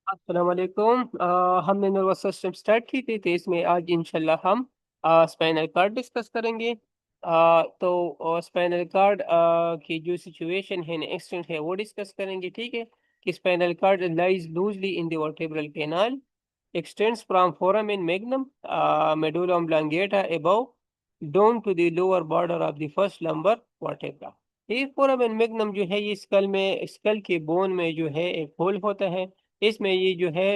अस्सलाम वालेकुम। हमने नर्वस सिस्टम स्टार्ट की थी तो इसमें आज इंशाल्लाह हम स्पाइनल कार्ड डिस्कस करेंगे। तो स्पाइनल कार्ड की जो सिचुएशन है एक्सटेंट है वो डिस्कस करेंगे। ठीक है कि spinal cord lies loosely in the vertebral canal, extends from foramen magnum, medulla oblongata above, down to the lower border of the first lumbar vertebra। ये फोरामेन मैग्नम जो है ये स्कल में, स्कल के बोन में जो है एक होल होता है। इसमें ये जो है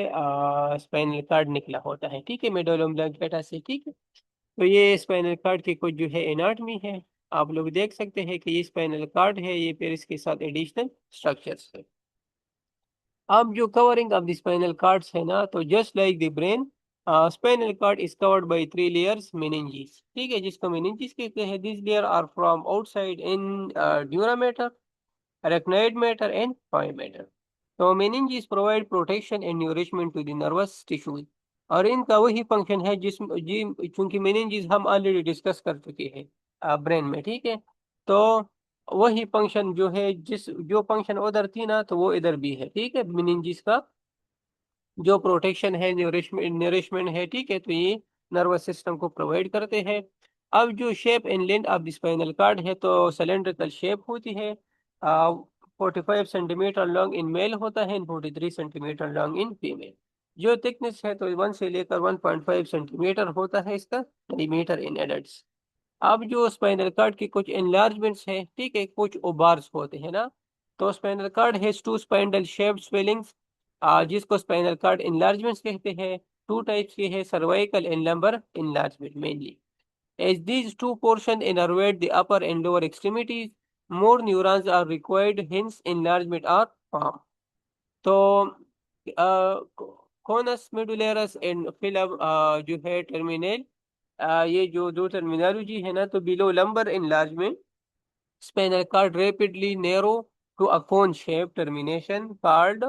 स्पाइनल कार्ड निकला होता है। ठीक है, मेडुला ओब्लोंगेटा से। ठीक है, तो ये स्पाइनल कार्ड की कुछ जो है एनाटमी है। आप लोग देख सकते हैं कि ये स्पाइनल कार्ड है, ये फिर इसके साथ एडिशनल स्ट्रक्चर्स है। अब जो covering of the spinal cords है ना, तो just like the brain, spinal cord is covered by three layers meninges. ठीक है, जिसको मेनिंजेस कहते हैं। This layer are from outside in dura matter, arachnoid matter and toy matter। तो meninges provide protection and nourishment to the nervous tissue। और इनका वही function है जी, चूंकि meninges हम ऑलरेडी डिस्कस कर चुके हैं ब्रेन में। ठीक है, तो वही फंक्शन जो है, जिस जो फंक्शन उधर थी ना, तो वो इधर भी है। ठीक है, meninges का जो प्रोटेक्शन है, नरिशमेंट है। ठीक है, तो ये नर्वस सिस्टम को प्रोवाइड करते हैं। अब जो shape and length of the spinal card है, तो सिलेंड्रिकल शेप होती है। 45 सेंटीमीटर लॉन्ग इन मेल होता है, 43 सेंटीमीटर लॉन्ग इन फीमेल। जो थिकनेस है तो 1 से लेकर 1.5 सेंटीमीटर होता है इसका डायमीटर इन एडल्ट्स। अब जो स्पाइनल कार्ड की कुछ एनलार्जमेंट्स है, ठीक है, कुछ उबार्स होते हैं ना। तो spinal cord has two spindle shaped swellings, जिसको स्पाइनल कार्ड एनलार्जमेंट्स कहते हैं। टू टाइप्स के हैं, cervical and lumbar enlargement mainly. As these two portion innervate the upper and lower extremities, more neurons are required, hence enlargement are form. तो conus medullaris and filum जो है terminal, ये जो दो टर्मिनोलॉजी है ना, तो below lumbar enlargement spinal cord rapidly narrow to a cone-shaped termination called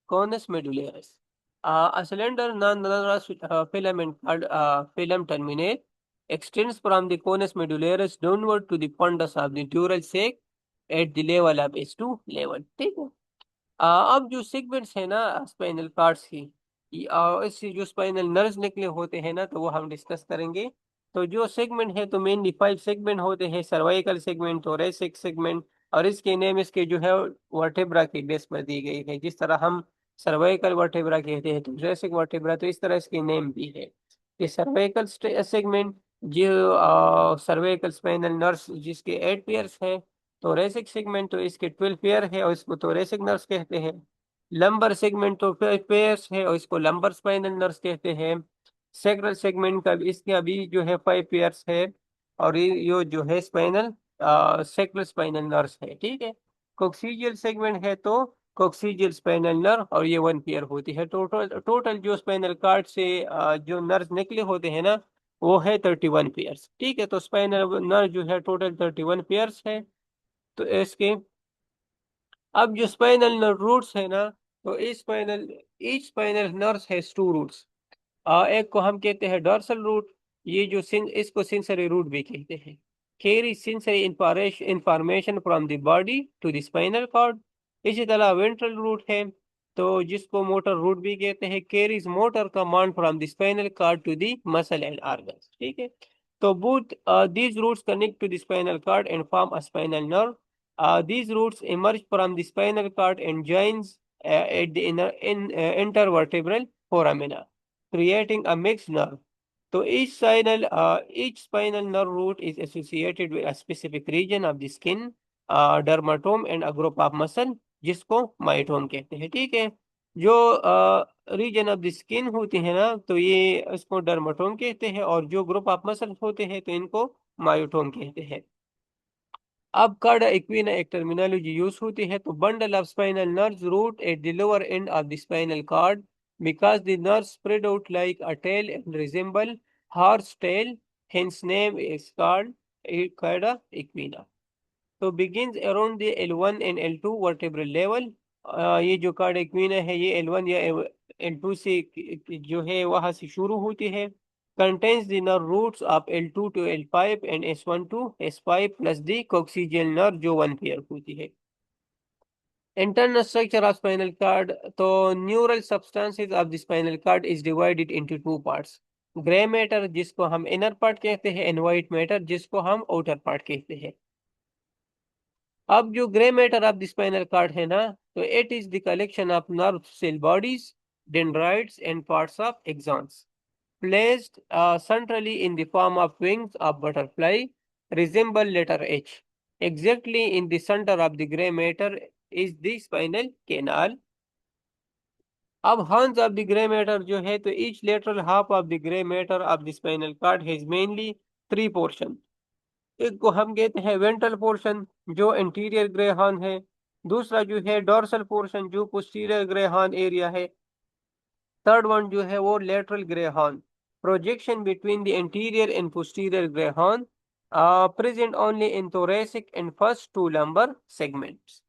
conus medullaris। A slender non-nervous filament called filum terminate extends from the conus medullaris downward to the fundus of the dural sac at the level of S2 level। ठीक है। अब जो segments है ना spinal cards की, इससे जो spinal nerves निकले होते हैं ना, तो वो हम डिस्कस करेंगे। तो जो सेगमेंट है तो मेनली 5 सेगमेंट होते हैं, सर्वाइकल सेगमेंट, थोरैसिक सेगमेंट, और इसके नेम इसके जो है वर्टेब्रा की बेस पर दी गई है। जिस तरह हम सर्वाइकल वर्टेब्रा कहते हैं, तो थोरैसिक वर्टेब्रा, तो इस तरह इसके नेम भी है। ये सर्वाइकल सेगमेंट, जो सर्वाइकल स्पाइनल नर्व्स जिसके 8 पेयर्स है। थोरेसिक सेगमेंट तो इसके 12 पेयर है और इसको थोरेसिक नर्व्स कहते हैं। लंबर सेगमेंट तो पेयर्स है और इसको लंबर स्पाइनल नर्व्स कहते हैं। सैक्रल सेगमेंट का इसके अभी जो है 5 पेयर्स है, और ये जो है स्पाइनल सैक्रल स्पाइनल नर्व्स है। ठीक है। कोक्सीजियल सेगमेंट है तो कोक्सीजियल स्पाइनल नर्व, और ये 1 पेयर होती है। टोटल टोटल जो स्पाइनल कार्ड से जो नर्व निकले होते हैं ना, वो है 31 पेयर्स। ठीक है, तो स्पाइनल नर्व जो है टोटल 31 पेयर्स है। तो इसके अब जो स्पाइनल नर्व रूट्स है ना, तो इस spinal each spinal nerve has 2 roots. एक को हम कहते हैं डॉर्सल रूट, ये जो इसको सेंसरी रूट भी कहते हैं। Carry sensory information from the body to the spinal cord. इसी तरह वेंट्रल रूट है, तो जिसको मोटर रूट भी कहते हैं, carries motor command from the spinal cord to the muscle and organs. ठीक है, तो both these roots connect to the spinal cord and form a spinal nerve। These roots emerge from the spinal cord and joins at the intervertebral foramina, creating a mixed nerve। So each spinal nerve root is associated with a specific region of the skin, dermatome and a group of muscle, जिसको माइटोम कहते हैं। ठीक है, जो reason of the skin होती है ना, तो ये इसको डर्माटोम कहते हैं, और जो ग्रुप ऑफ मसल होते हैं तो इनको मायोटोम कहते हैं। अब कार्ड इक्विना एक टर्मिनोलॉजी यूज होती है, तो bundle of spinal nerves root at the lower end of the spinal cord, because the nerve spread out like a tail and resemble horse tail, hence name is called cauda equina. तो begins around the L1 and L2 vertebral level. ये जो card equina है ये L1 या L2 से जो है वहां से शुरू होती है। contains the nerve roots of L2 to L5 and S1 to S5 plus the coccygeal nerve जो 1 पेयर होती है। Internal structure of spinal cord. तो neural substances of the spinal cord is divided into two parts. Grey matter जिसको हम inner part कहते हैं and white matter जिसको हम आउटर पार्ट कहते हैं। अब जो grey matter of the spinal cord है ना, तो it is the collection of nerve cell bodies, dendrites and parts of axons, placed centrally in the form of wings of butterfly, resemble letter H. Exactly in the center of the gray matter is the spinal canal. अब horns of the gray matter जो है तो each lateral half of the gray matter of the spinal cord has mainly three portion. एक को हम कहते हैं ventral portion जो इंटीरियर ग्रे हॉर्न है, दूसरा जो है डोर्सल पोर्शन जो पोस्टीरियर ग्रे हॉर्न एरिया है, थर्ड वन जो है वो lateral grey horn. Projection between the anterior and posterior grey horn present only in thoracic and first two lumbar segments.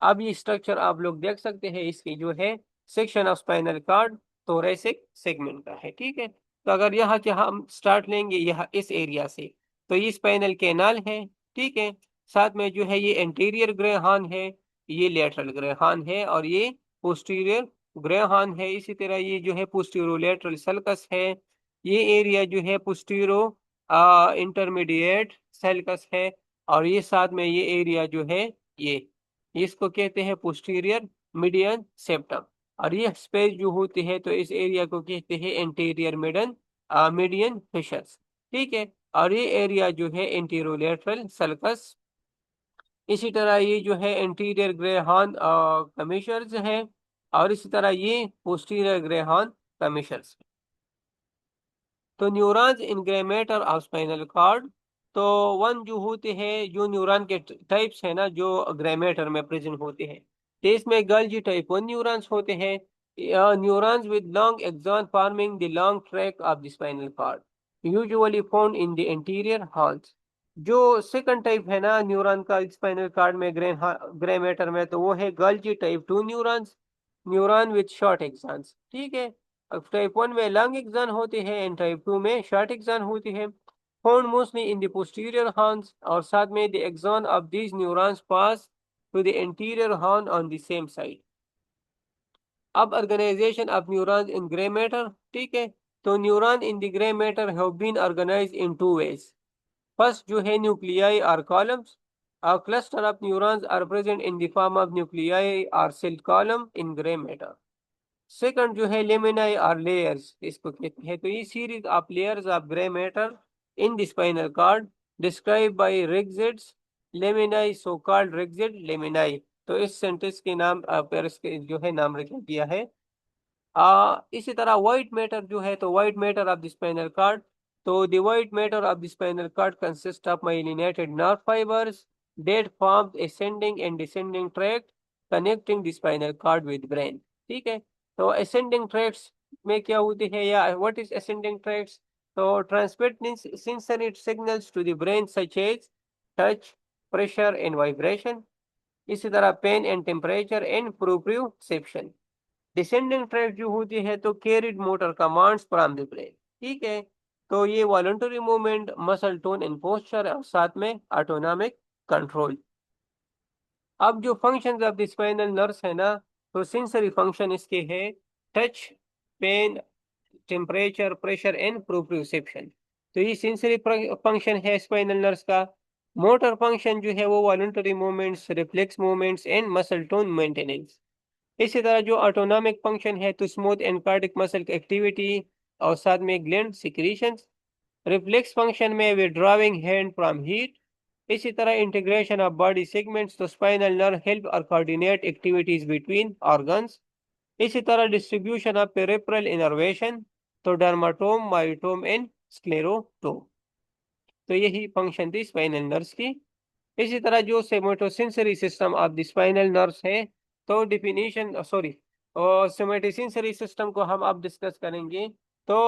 अब ये स्ट्रक्चर आप लोग देख सकते हैं, इसकी जो है section of spinal cord thoracic segment का है। ठीक है, तो अगर यहाँ के हम स्टार्ट लेंगे यहाँ इस एरिया से, तो ये स्पाइनल कैनाल है। ठीक है, साथ में जो है ये एंटीरियर ग्रे हॉर्न है, ये लेटरल ग्रे हॉर्न है और ये पोस्टीरियर ग्रे हॉर्न है। इसी तरह ये जो है पोस्टीरो लेटरल सल्कस है, ये एरिया जो है पोस्टीरो इंटरमीडिएट सल्कस है, और ये साथ में ये एरिया जो है ये इसको कहते हैं पोस्टीरियर मीडियन सेप्टम, और ये स्पेस जो होती है तो इस एरिया को कहते हैं एंटीरियर मीडियन फिशर्स। ठीक है, और ये एरिया जो है एंटीरोलेटरल सल्कस। इसी तरह ये जो है एंटीरियर ग्रे हॉर्न कमीशर्स है, और इसी तरह ये पोस्टीरियर ग्रे हॉर्न कमीशर्स। तो neurons in grey matter of spinal cord, तो वन जो होते हैं जो न्यूरॉन के टाइप्स है ना जो ग्रे मैटर में प्रेजेंट होते हैं, तो इसमें गल्जी टाइप वन न्यूरॉन्स होते हैं, neurons with long axon forming the long track of the spinal cord, usually found in the anterior horns. जो सेकंड टाइप है ना न्यूरॉन का स्पाइनल कॉर्ड में ग्रे मैटर में, तो वो है Golgi type two neurons, neuron with short axons. ठीक है, अब टाइप वन में लॉन्ग एक्सॉन होते हैं एंड टाइप टू में शॉर्ट एक्सॉन होती है, found mostly in the posterior horns, और साथ में the axon of these neurons pass to the interior horn on the same side. अब organisation of neurons in grey matter. ठीक है, तो neuron in the grey matter have been organised in two ways. First जो है nuclei और columns, a cluster of neurons are present in the form of nuclei or cell column in gray matter. Second जो है लेमिनाई और layers इसको कहते हैं, तो ये series of layers of grey matter in the spinal cord describe by Rexed's laminae, so called Rexed laminae. तो इस सेंटेंस के नाम पेरिस के जो है नाम रखा गया है। इसी तरह व्हाइट मैटर जो है, तो white matter of the spinal cord, तो the white matter of the spinal cord consist of myelinated nerve fibres that forms ascending and descending tract connecting the spinal cord with brain। ठीक है, तो ascending tracts में क्या होती है या what is ascending tracts, तो transmit sensory signals to the brain such as touch, pressure and vibration, इसी तरह pain and temperature and proprioception। descending tract जो होती है तो carried motor commands from the brain। ठीक है, तो ये voluntary movement, muscle tone and posture और साथ में ऑटोनॉमिक कंट्रोल। अब जो function of the spinal nerves है ना, तो सेंसरी फंक्शन इसके है touch, pain, temperature, pressure and proprioception. तो ये सेंसरी फंक्शन है स्पाइनल नर्व्स का। मोटर फंक्शन जो है वो voluntary movements, reflex movements and muscle tone maintenance. इसी तरह जो ऑटोनॉमिक फंक्शन है तो smooth and cardiac muscle activity और साथ में ग्लैंड सिक्रीशंस। रिफ्लेक्स फंक्शन में विड्रॉविंग हैंड फ्रॉम हीट। इसी तरह इंटीग्रेशन ऑफ बॉडी सेगमेंट्स, तो स्पाइनल नर्व हेल्प और कोऑर्डिनेट एक्टिविटीज बिटवीन ऑर्गन्स। इसी तरह डिस्ट्रीब्यूशन ऑफ पेरिफेरल इनर्वेशन, तो डर्माटोम, मायोटोम एंड स्क्लेरोटोम। तो यही फंक्शन थी स्पाइनल नर्व्स की। इसी तरह जो somatosensory system of the spinal nerves है, तो डिफिनीशन सॉरी और सोमेटोसेंसरी सिस्टम को हम अब डिस्कस करेंगे। तो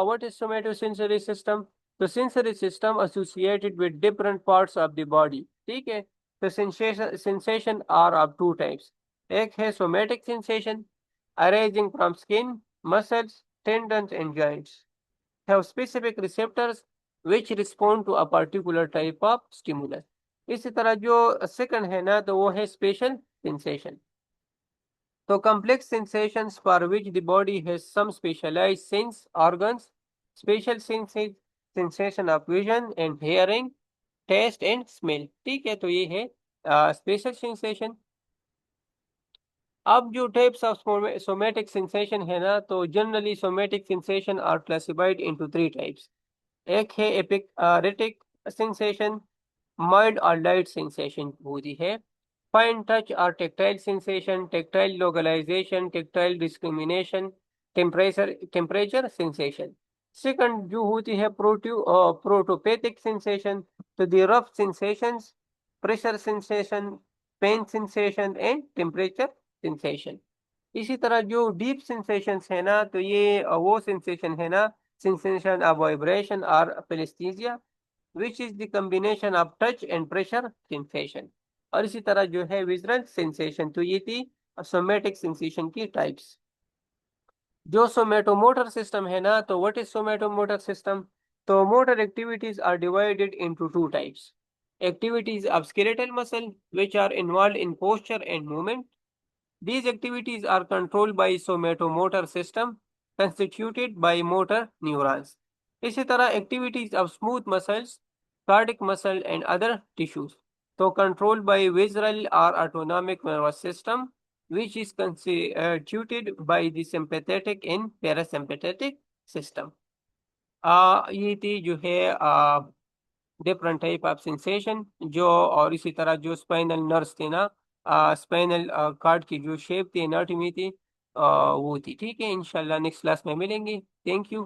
व्हाट इज सोमेटोसेंसरी सिस्टम, तो sensory system associated with different parts of the body. ठीक है, तो sensation are of two types. एक है somatic sensation arising from skin, muscles, tendons and joints, have specific receptors which respond to a particular type of stimulus। इसी तरह जो second है ना तो वो है स्पेशल सेंसेशन। तो complex sensations for which the body has some specialized sense organs, special sensation of vision and hearing, taste and smell। ठीक है, तो ये है स्पेशल सेंसेशन। अब जो टाइप्स ऑफ सोमेटिक सेंसेशन है ना तो generally somatic sensation are classified into three types. एक है एपिरेटिक सेंसेशन, माइल्ड और लाइट सेंसेशन होती है। फाइन टच और tactile sensation, tactile localisation, tactile discrimination, temperature sensation. Second जो होती है प्रोटोपैथिक सेंसेशन, तो the rough sensations, pressure sensation, pain sensation and temperature sensation. इसी तरह जो डीप सेंसेशंस है ना तो ये वो सेंसेशन है ना, सेंसेशन ऑफ वाइब्रेशन और pallesthesia which is the combination of touch and pressure sensation. और इसी तरह जो है विजुअल सेंसेशन, तो ये थी सोमेटिक सेंसेशन की टाइप्स। जो सोमेटोमोटर सिस्टम है ना तो व्हाट इज सोमेटोमोटर सिस्टम? तो motor activities are divided into two types. Activities of skeletal muscle which are involve in posture and movement. These activities are controlled by somatomotor system constituted by motor neurons. इसी तरह activities of smooth muscles, cardiac muscle and other tissues, तो controlled by visceral or autonomic nervous system, which is constituted by the sympathetic and parasympathetic system। ये थी जो है different type of sensation जो, और इसी तरह जो स्पाइनल नर्व्स थे ना, स्पाइनल कार्ड की जो शेप थी, एनाटॉमी थी, वो थी। ठीक है, इंशाल्लाह नेक्स्ट क्लास में मिलेंगे। Thank you.